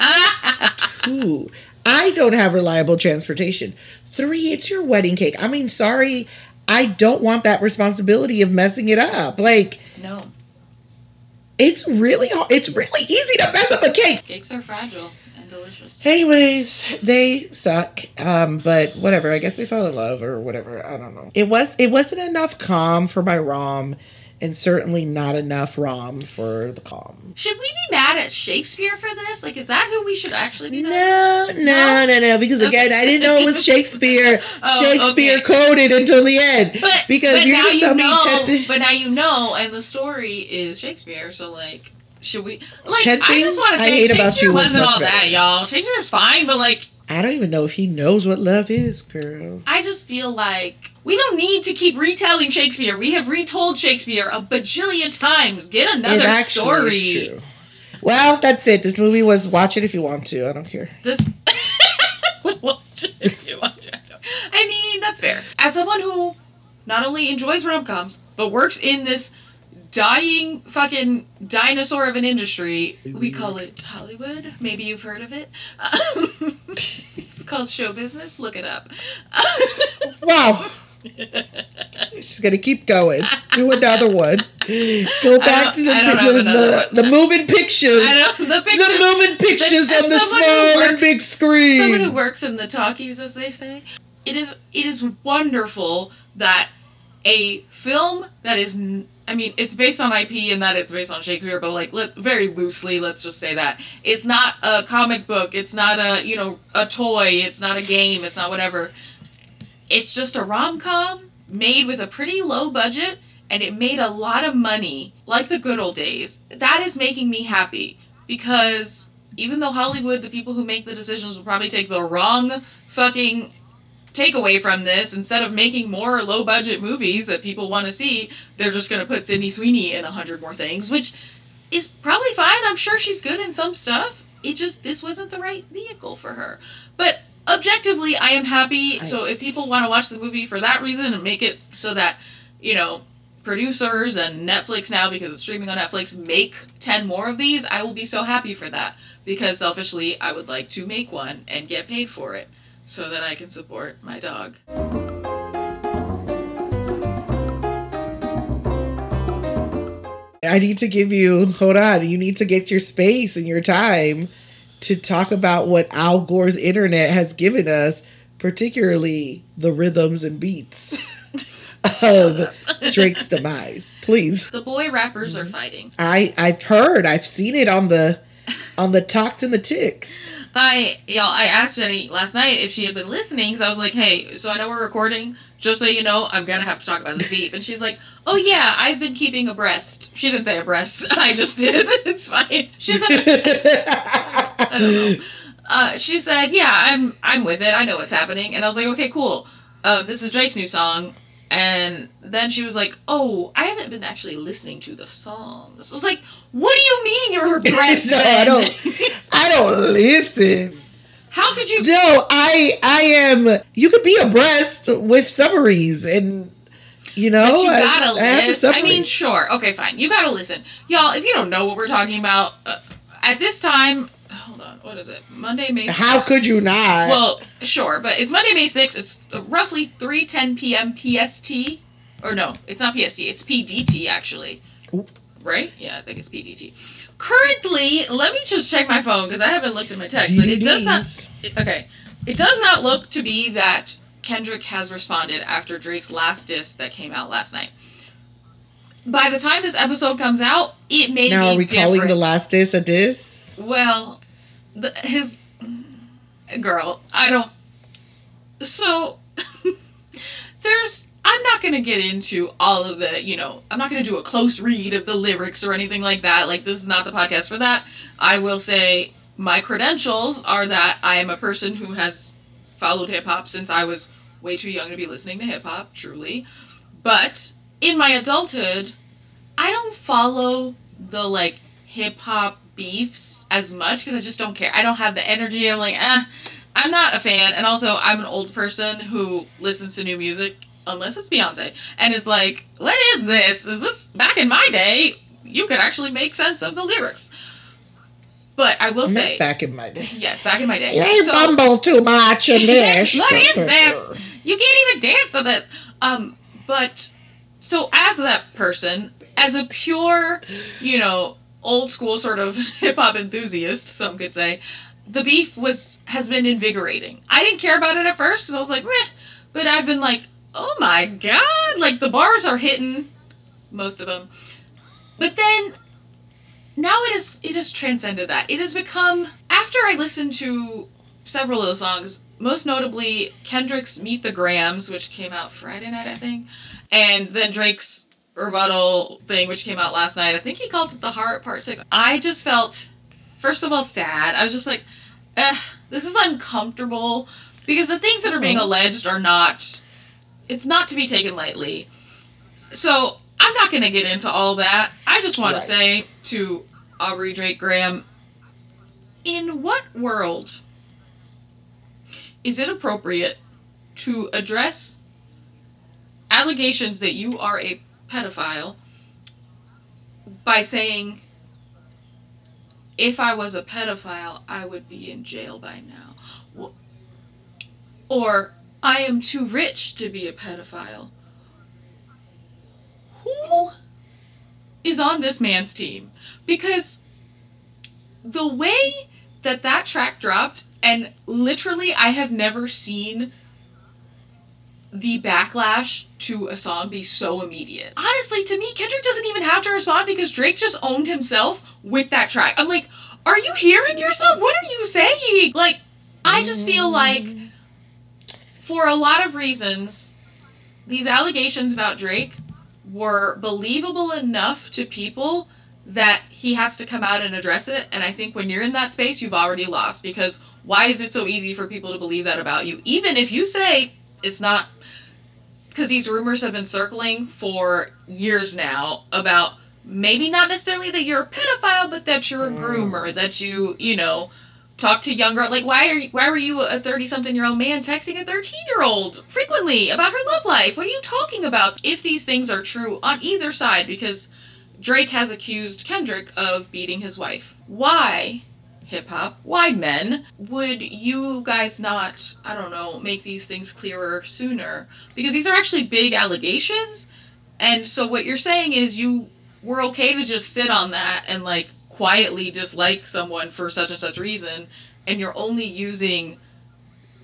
2, I don't have reliable transportation. 3, it's your wedding cake. I mean, sorry, I don't want that responsibility of messing it up. Like, no. It's really hard. It's really easy to mess up a cake. Cakes are fragile and delicious. Anyways, they suck. But whatever. I guess they fell in love or whatever. I don't know. It wasn't enough calm for my rom, and certainly not enough rom for the calm. Should we be mad at Shakespeare for this? Like, is that who we should actually be mad at? No. Because again, I didn't know it was Shakespeare. Shakespeare coded until the end. But now you know, and the story is Shakespeare. So like, should we? Like, I just want to say Shakespeare wasn't all that, y'all. Shakespeare's fine, but like, I don't even know if he knows what love is, girl. I just feel like we don't need to keep retelling Shakespeare. We have retold Shakespeare a bajillion times. Get another story. Is true. Well, that's it. This movie was watch it if you want to. I don't care. Watch it if you want to. I mean, that's fair. As someone who not only enjoys rom-coms, but works in this dying fucking dinosaur of an industry, we call it Hollywood. Maybe you've heard of it. It's called show business. Look it up. Wow. She's gonna keep going. Do another one. Go back to the moving pictures. The moving pictures on the small and big screen. Someone who works in the talkies, as they say. It is wonderful that a film that is, I mean, it's based on IP and that it's based on Shakespeare, but like very loosely, let's just say that it's not a comic book. It's not a toy. It's not a game. It's not whatever. It's just a rom-com made with a pretty low budget and it made a lot of money, like the good old days, that is making me happy. Because even though Hollywood, the people who make the decisions, will probably take the wrong fucking takeaway from this, instead of making more low-budget movies that people want to see, they're just going to put Sydney Sweeney in 100 more things, which is probably fine. I'm sure she's good in some stuff. This wasn't the right vehicle for her. But objectively, I am happy. So if people want to watch the movie for that reason and make it so that, producers and Netflix now, because it's streaming on Netflix, make 10 more of these, I will be so happy for that. Because selfishly, I would like to make one and get paid for it so that I can support my dog. I need to give you, you need to get your space and your time to talk about what Al Gore's internet has given us, particularly the rhythms and beats of Drake's demise. Please. The boy rappers are fighting. I've heard. I've seen it on the talks and the ticks. I asked Jenny last night if she had been listening, because I was like, hey, so I know we're recording, just so you know, I'm going to have to talk about this beef. And she's like, oh yeah, I've been keeping abreast. She didn't say abreast. I just did. It's fine. She said, I don't know. She said, yeah, I'm with it. I know what's happening. And I was like, okay, cool. This is Drake's new song. And then she was like, oh, I haven't been actually listening to the songs. I was like, what do you mean you're abreast? No, I don't listen. How could you? No, I am. You could be abreast with summaries, and but you gotta listen. I mean, sure, okay, fine. You gotta listen, y'all. If you don't know what we're talking about, at this time, hold on, what is it? Monday, May 6th? How could you not? Well, sure, but it's Monday, May 6th. It's roughly 3:10 p.m. PST, or no, it's not PST. It's PDT actually. Oop. Right? Yeah, I think it's PDT. Currently, let me just check my phone because I haven't looked at my text, but it does not. Okay, it does not look to be that Kendrick has responded after Drake's last diss that came out last night. By the time this episode comes out, it may be different. Now, are we calling the last diss a diss? Well, his girl, I don't. So I'm not going to get into all of the, I'm not going to do a close read of the lyrics or anything like that. Like, this is not the podcast for that. I will say my credentials are that I am a person who has followed hip-hop since I was way too young to be listening to hip-hop, truly. But in my adulthood, I don't follow the, hip-hop beefs as much because I just don't care. I don't have the energy. I'm like, I'm not a fan. And also, I'm an old person who listens to new music, unless it's Beyonce, and is like, what is this? Is this back in my day? You could actually make sense of the lyrics. But I will say, back in my day. Yes, back in my day. You bumble too much in this. What is this? You can't even dance to this. But so as that person, as a pure, old school sort of hip hop enthusiast, some could say, the beef has been invigorating. I didn't care about it at first because I was like, meh. But I've been like, oh my god, the bars are hitting, most of them. But then, now it has transcended that. It has become, after I listened to several of the songs, most notably Kendrick's Meet the Grams, which came out Friday night, I think, and then Drake's rebuttal thing, which came out last night. I think he called it The Heart, Part 6. I just felt, first of all, sad. I was just like, this is uncomfortable, because the things that are being alleged are not... It's not to be taken lightly. So, I'm not going to get into all that. I just want to say to Aubrey Drake Graham, in what world is it appropriate to address allegations that you are a pedophile by saying, if I was a pedophile, I would be in jail by now? Or, I am too rich to be a pedophile. Who is on this man's team? Because the way that track dropped, and literally I have never seen the backlash to a song be so immediate. Honestly, to me, Kendrick doesn't even have to respond because Drake just owned himself with that track. I'm like, are you hearing yourself? What are you saying? I just feel like, for a lot of reasons, these allegations about Drake were believable enough to people that he has to come out and address it. And I think when you're in that space, you've already lost, because why is it so easy for people to believe that about you? Even if you say it's not, because these rumors have been circling for years now about maybe not necessarily that you're a pedophile, but that you're a groomer, that you know, talk to younger, like, why were you a 30-something-year-old man texting a 13-year-old frequently about her love life? What are you talking about? If these things are true on either side, because Drake has accused Kendrick of beating his wife. Why, hip-hop, why, men, would you guys not, I don't know, make these things clearer sooner? Because these are actually big allegations, and so what you're saying is you were okay to just sit on that and, like, quietly dislike someone for such and such reason, and you're only using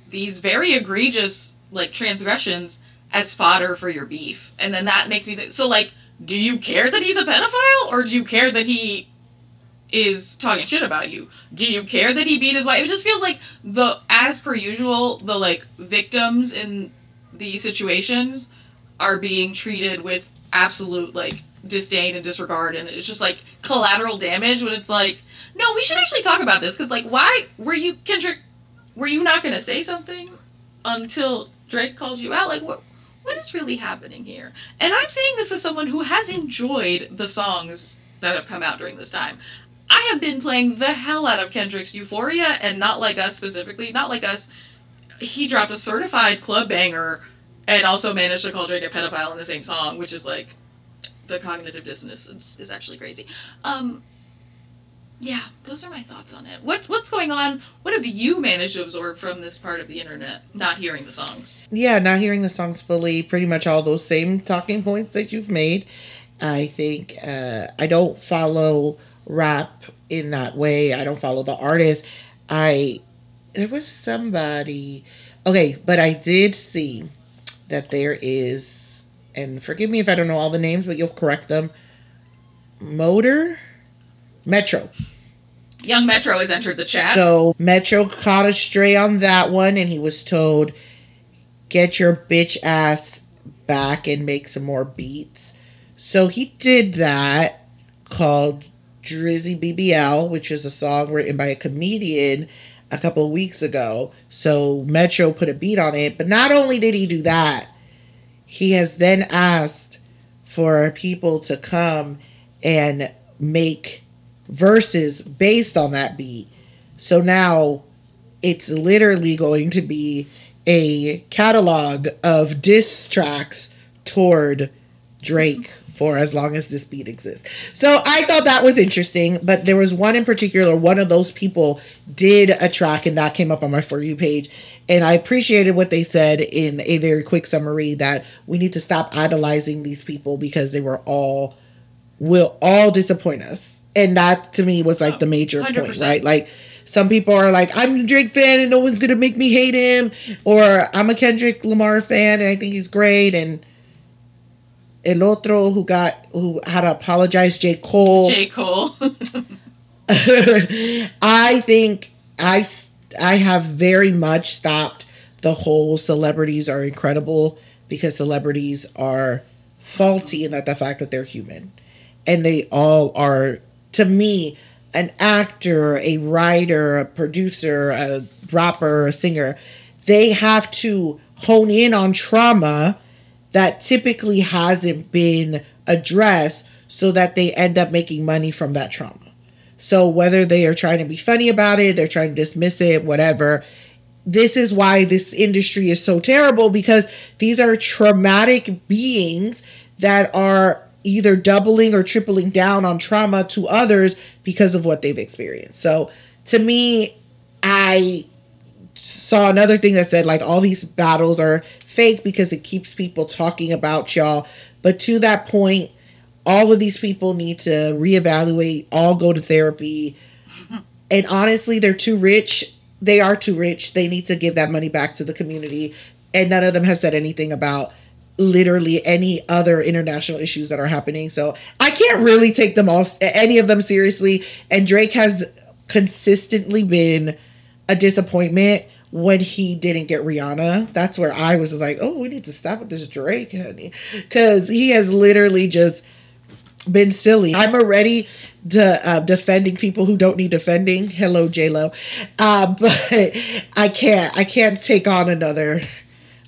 these very egregious, like, transgressions as fodder for your beef. And then that makes me think, so, like, do you care that he's a pedophile, or do you care that he is talking shit about you? Do you care that he beat his wife? It just feels like as per usual, the, like, victims in these situations are being treated with absolute, like, disdain and disregard, and it's just like collateral damage when it's like, no, we should actually talk about this, because, like, why were you, Kendrick, were you not going to say something until Drake called you out? Like, what is really happening here? And I'm saying this as someone who has enjoyed the songs that have come out during this time. I have been playing the hell out of Kendrick's Euphoria, and Not Like Us specifically. Not Like Us, he dropped a certified club banger and also managed to call Drake a pedophile in the same song, which is like, the cognitive dissonance is actually crazy. Yeah, those are my thoughts on it. What's going on? What have you managed to absorb from this part of the internet, not hearing the songs? Yeah, not hearing the songs fully, pretty much all those same talking points that you've made. I think I don't follow rap in that way. I don't follow the artist. There was somebody, okay, but I did see that there is, and forgive me if I don't know all the names, but you'll correct them. Metro. Young Metro has entered the chat. So Metro caught a stray on that one, and he was told, get your bitch ass back and make some more beats. So he did that, called Drizzy BBL, which is a song written by a comedian a couple of weeks ago. So Metro put a beat on it. But not only did he do that, he has then asked for people to come and make verses based on that beat. So now it's literally going to be a catalog of diss tracks toward Drake for as long as this beat exists. So I thought that was interesting, but there was one in particular, one of those people did a track, and that came up on my For You page, and I appreciated what they said in a very quick summary, that we need to stop idolizing these people because they will all disappoint us. And that to me was like the major 100%. Point, right? Like, some people are like, I'm a Drake fan and no one's gonna make me hate him, or I'm a Kendrick Lamar fan and I think he's great, and El Otro who had to apologize, J. Cole. I think I have very much stopped the whole celebrities are incredible, because celebrities are faulty in that the fact that they're human. And they all are, to me, an actor, a writer, a producer, a rapper, a singer. They have to hone in on trauma that typically hasn't been addressed, so that they end up making money from that trauma. So whether they are trying to be funny about it, they're trying to dismiss it, whatever. This is why this industry is so terrible, because these are traumatic beings that are either doubling or tripling down on trauma to others because of what they've experienced. So to me, I saw another thing that said, like, all these battles are fake because it keeps people talking about y'all. But to that point, all of these people need to reevaluate, all go to therapy. And honestly, they're too rich. They are too rich. They need to give that money back to the community. And none of them has said anything about literally any other international issues that are happening. So I can't really take them all, any of them, seriously. And Drake has consistently been a disappointment, when he didn't get Rihanna. That's where I was like, oh, we need to stop with this Drake, honey. Because he has literally just been silly. I'm already defending people who don't need defending. Hello, J-Lo. But I can't take on another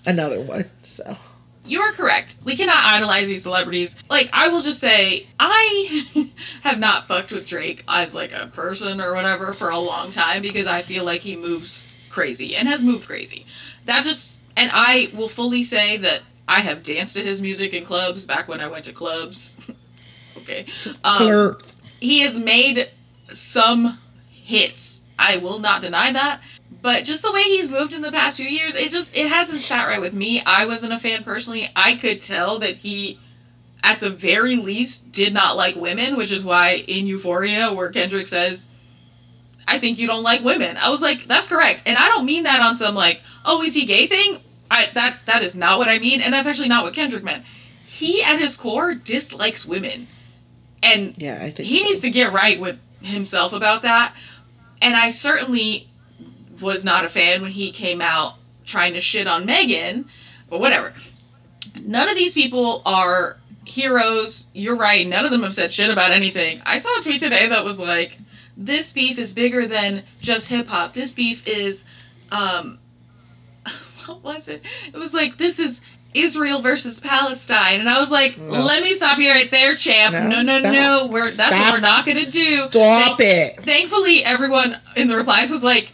one. So you are correct. We cannot idolize these celebrities. Like, I will just say, I have not fucked with Drake as like a person or whatever for a long time because I feel like he moves crazy and has moved crazy. And I will fully say that I have danced to his music in clubs back when I went to clubs. Okay. He has made some hits. I will not deny that. But just the way he's moved in the past few years, it hasn't sat right with me. I wasn't a fan personally. I could tell that he, at the very least, did not like women, which is why in Euphoria, where Kendrick says, I think you don't like women. I was like, that's correct. And I don't mean that on some like, oh, is he gay thing? That is not what I mean. And that's actually not what Kendrick meant. He, at his core, dislikes women. And yeah, I think he needs to get right with himself about that. And I certainly was not a fan when he came out trying to shit on Megan. But whatever. None of these people are heroes. You're right. None of them have said shit about anything. I saw a tweet today that was like, this beef is bigger than just hip-hop. This beef is, what was it? It was like, this is Israel versus Palestine. And I was like, let me stop you right there, champ. No. That's what we're not going to do. Stop it. Thankfully, everyone in the replies was like,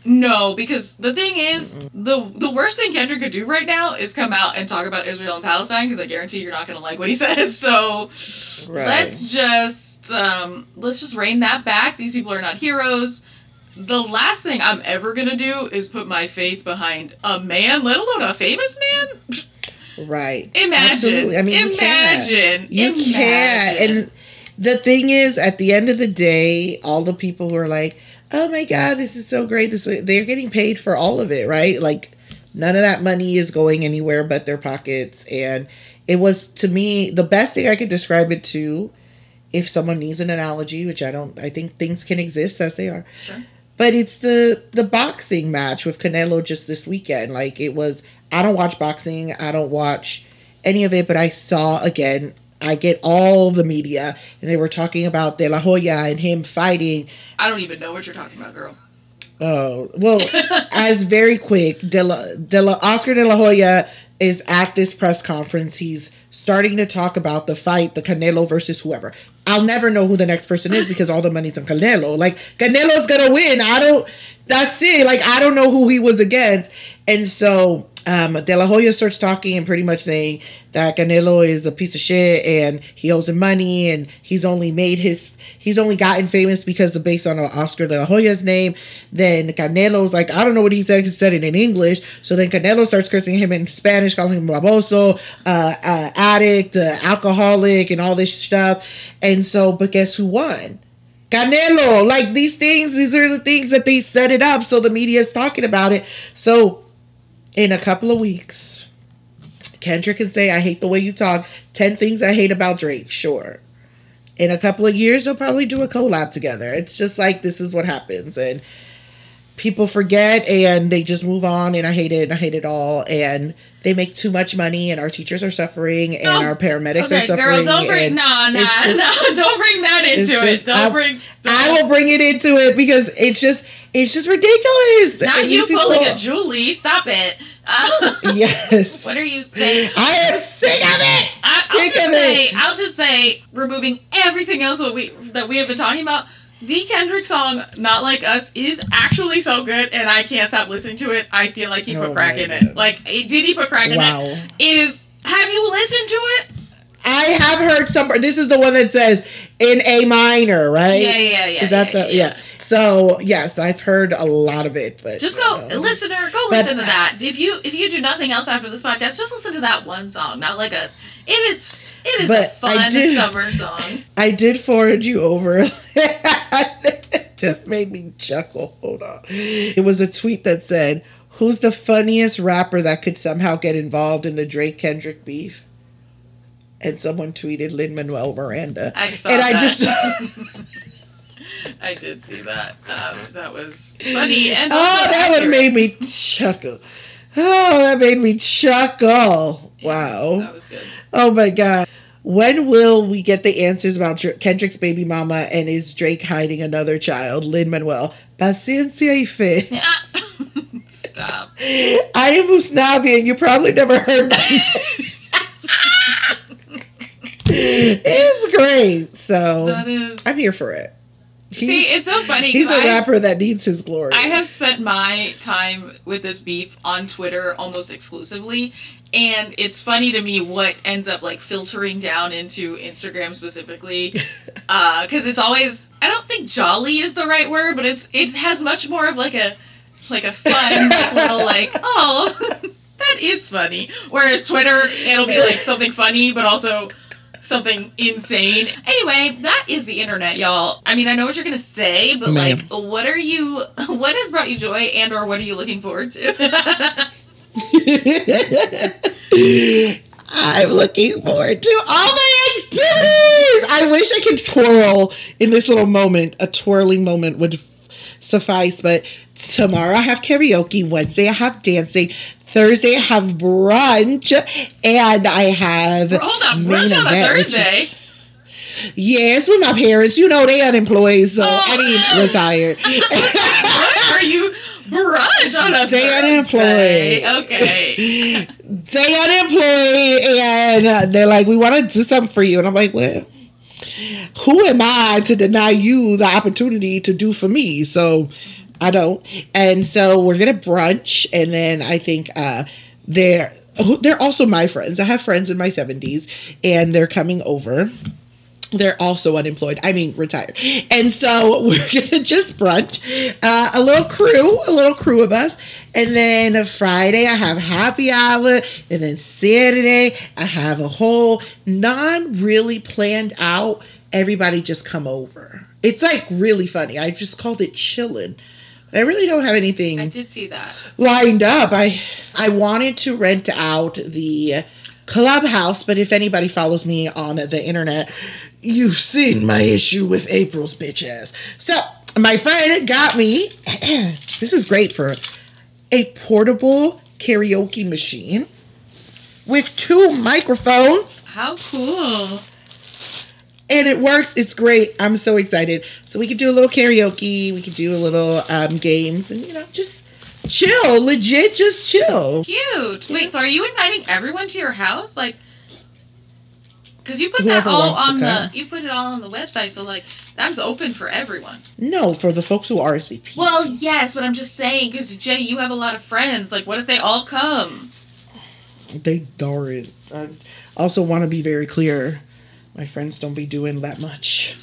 no, because the thing is, the worst thing Kendrick could do right now is come out and talk about Israel and Palestine, because I guarantee you're not going to like what he says. So let's just rein that back. These people are not heroes. The last thing I'm ever going to do is put my faith behind a man, let alone a famous man. Right. Imagine. Absolutely. I mean, imagine. You can't. And the thing is, at the end of the day, all the people who are like, oh my God, this is so great. They're getting paid for all of it, right? Like, none of that money is going anywhere but their pockets. And it was, to me, the best thing I could describe it to, if someone needs an analogy, which I think things can exist as they are. Sure. But it's the boxing match with Canelo just this weekend. Like, it was, I don't watch boxing. I don't watch any of it, but I saw, again, I get all the media, and they were talking about De La Hoya and him fighting. I don't even know what you're talking about, girl. Oh, well, as very quick, Oscar De La Hoya is at this press conference. He's starting to talk about the fight, the Canelo versus whoever. I'll never know who the next person is because all the money's on Canelo. Like, Canelo's gonna win. That's it. Like, I don't know who he was against. And so De La Hoya starts talking and pretty much saying that Canelo is a piece of shit and he owes him money, and he's only gotten famous because of based on Oscar De La Hoya's name. Then Canelo's like, I don't know what he said because he said it in English. So then Canelo starts cursing him in Spanish, calling him baboso, addict, alcoholic, and all this stuff. And so, but guess who won? Canelo. Like, these are the things that they set it up. So the media is talking about it. So in a couple of weeks, Kendrick can say, I hate the way you talk. 10 things I hate about Drake. Sure. In a couple of years, they'll probably do a collab together. It's just like, this is what happens. And people forget and they just move on, and I hate it, and I hate it all. And they make too much money, and our teachers are suffering, and our paramedics are suffering. Girl, don't bring don't bring that into it. I will bring it into it because it's just ridiculous. Not you pulling a Julie. Stop it. Yes. What are you saying? I am sick of it. I'll just say, removing everything else that we have been talking about, the Kendrick song, Not Like Us, is actually so good, and I can't stop listening to it. I feel like he put crack in it. Like, did he put crack in it? It is. Have you listened to it? I have heard some. This is the one that says in A minor, right? Yeah. Is that yeah. So yes, I've heard a lot of it. But just listen to that. If you do nothing else after this podcast, just listen to that one song, Not Like Us. It is a fun summer song. I did forward you over. Just made me chuckle. Hold on. It was a tweet that said, "Who's the funniest rapper that could somehow get involved in the Drake-Kendrick beef?" And someone tweeted Lin-Manuel Miranda. I saw that. I did see that. That was funny and that one made me chuckle. Oh, that made me chuckle. Wow. That was good. Oh my God. When will we get the answers about Kendrick's baby mama and is Drake hiding another child? Lin-Manuel. Paciencia y fe. Stop. I am Usnavi and you probably never heard me. It's great. So that is... I'm here for it. It's so funny. He's a rapper that needs his glory. I have spent my time with this beef on Twitter almost exclusively, and it's funny to me what ends up like filtering down into Instagram specifically, because it's always, I don't think jolly is the right word, but it has much more of like a fun little like, oh, that is funny. Whereas Twitter, it'll be like something funny, but also something insane. Anyway, that is the internet, y'all. I mean, I know what you're gonna say, but like, what has brought you joy, and or what are you looking forward to? I'm looking forward to all my activities. I wish I could twirl in this little moment. A twirling moment would suffice, but tomorrow I have karaoke. Wednesday I have dancing. Thursday I have brunch, and I have hold on, brunch on a Thursday. Yes, with my parents. You know they unemployed, so retired. What are you brunch on a They Thursday? Unemployed. Okay. They unemployed, and they're like, we want to do something for you, and I'm like, well, who am I to deny you the opportunity to do for me? So I don't. And so we're going to brunch. And then I think they're also my friends. I have friends in my 70s and they're coming over. They're also unemployed. I mean, retired. And so we're going to just brunch. A little crew of us. And then Friday, I have happy hour. And then Saturday, I have a whole non-really planned out. Everybody just come over. It's like really funny. I just called it chillin'. I really don't have anything. I did see that lined up. I wanted to rent out the Clubhouse, but if anybody follows me on the internet, you've seen my issue with April's bitch ass. So my friend got me. This is great for a portable karaoke machine with 2 microphones. How cool. And it works. It's great. I'm so excited. So we could do a little karaoke. We could do a little games and, just chill. Legit, just chill. Cute. Wait, so are you inviting everyone to your house? Like, because you put that all on you put it all on the website. So, like, that's open for everyone. No, for the folks who RSVP. Well, yes, but I'm just saying, because, Jenny, you have a lot of friends. Like, what if they all come? They darn. I also want to be very clear. My friends don't be doing that much.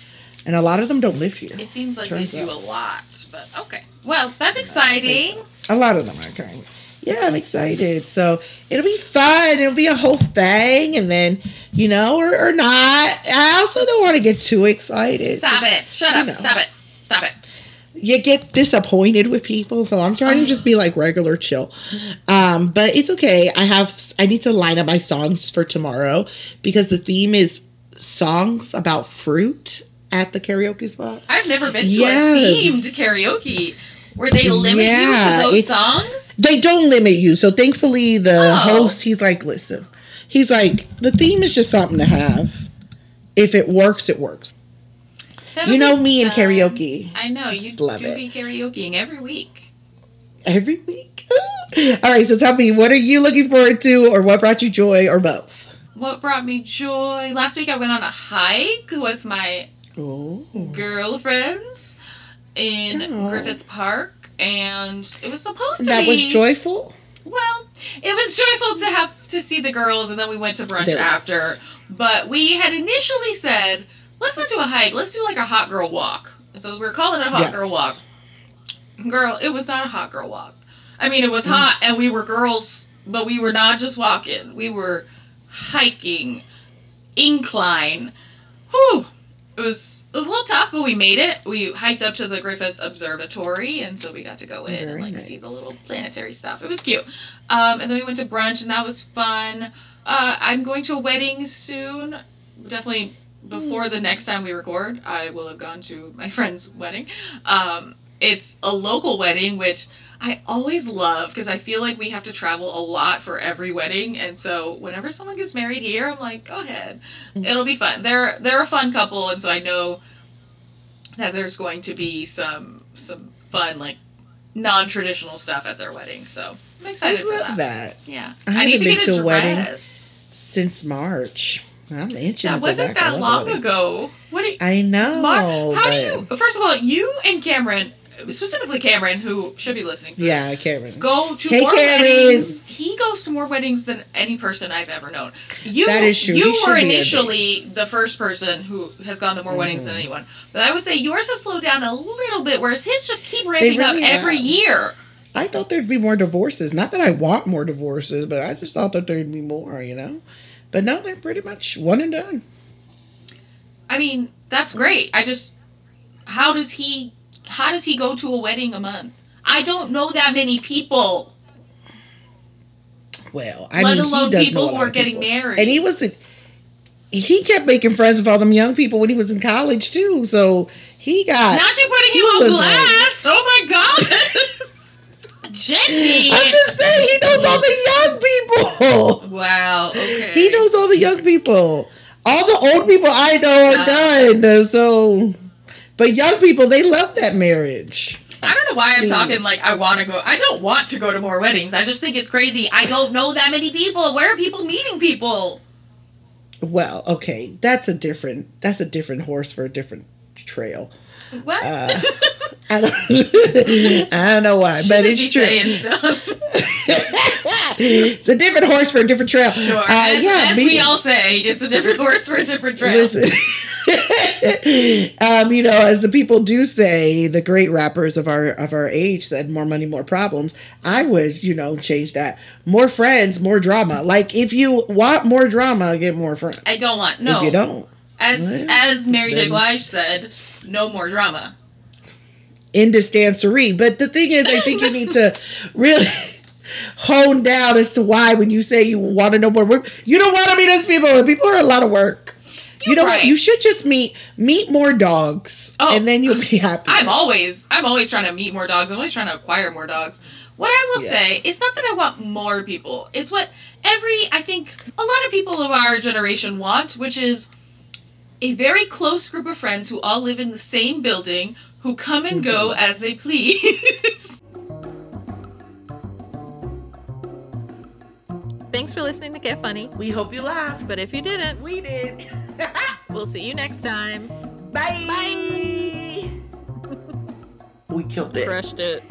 And a lot of them don't live here. It seems like they do a lot, but okay. Well, that's exciting. A lot of them are kind. Yeah, I'm excited. So it'll be fun. It'll be a whole thing. And then, or not. I also don't want to get too excited. Stop it. Shut up. Stop it. Stop it. You get disappointed with people. So I'm trying to just be like regular chill. But it's okay. I need to line up my songs for tomorrow because the theme is songs about fruit at the karaoke spot. I've never been to a themed karaoke. Where they limit you to those songs? They don't limit you. So thankfully the host, he's like, listen. He's like, the theme is just something to have. If it works, it works. That'll me and karaoke. I know. You do be karaokeing every week. Every week? All right, so tell me, what are you looking forward to or what brought you joy or both? What brought me joy? Last week I went on a hike with my girlfriends in Griffith Park, and it was supposed to be... That was joyful? Well, it was joyful to see the girls, and then we went to brunch after. But we had initially said, let's not do a hike, let's do like a hot girl walk. So we're calling it a hot girl walk. Girl, it was not a hot girl walk. I mean, it was hot, and we were girls, but we were not just walking. We were hiking, incline. Whew. It was a little tough, but we made it. We hiked up to the Griffith Observatory, and so we got to go in and see the little planetary stuff. It was cute. And then we went to brunch, and that was fun. I'm going to a wedding soon. Definitely before the next time we record, I will have gone to my friend's wedding. It's a local wedding, which I always love because I feel like we have to travel a lot for every wedding. And so whenever someone gets married here, I'm like, go ahead. It'll be fun. They're a fun couple. And so I know that there's going to be some fun, like, non-traditional stuff at their wedding. So I'm excited for that. I love that. Yeah. I need haven't to been get to a a wedding dress. since March. I'm itching. That wasn't that long ago. What do you, I know. how do you, first of all, you and Cameron, specifically Cameron, who should be listening to Yeah, this, Cameron. go to Hey, more Cameron. weddings. He goes to more weddings than any person I've ever known. That is true. He You should were be initially the first person who has gone to more weddings than anyone. But I would say yours have slowed down a little bit, whereas his just keep ramping really up every have. year. I thought there'd be more divorces. Not that I want more divorces, but I just thought that there'd be more, you know? But no, they're pretty much one and done. I mean, that's great. How does he go to a wedding a month? I don't know that many people. Well, Let alone people who are getting married. And he kept making friends with all them young people when he was in college too. So he got. Not you putting him on blast. Oh my God. Jenny. I'm just saying, he knows all the young people. Wow. Okay. He knows all the young people. All the old people I know are done. So, but young people, they love that marriage. I don't know why I'm talking like I want to go. I don't want to go to more weddings. I just think it's crazy. I don't know that many people. Where are people meeting people? Well, okay, that's a different horse for a different trail. What? I don't know why, but it's true. It's a different horse for a different trail. Sure. As we all say, it's a different horse for a different trail. Listen, you know, as the people do say, the great rappers of our age said, "More money, more problems." I would, you know, change that. More friends, more drama. Like, if you want more drama, get more friends. I don't want no. If you don't, as Mary J. Blige said, no more drama. In distancery. But the thing is, I think you need to really hone down as to why when you say you want to know more work, you don't want to meet those people. People are a lot of work. You know what? You should just meet more dogs, and then you'll be happy. I'm always trying to meet more dogs. I'm always trying to acquire more dogs. What I will say is not that I want more people. It's what I think a lot of people of our generation want, which is a very close group of friends who all live in the same building, who come and go as they please. Thanks for listening to Get Funny. We hope you laughed. But if you didn't, we did. We'll see you next time. Bye. Bye. We killed it. Crushed it.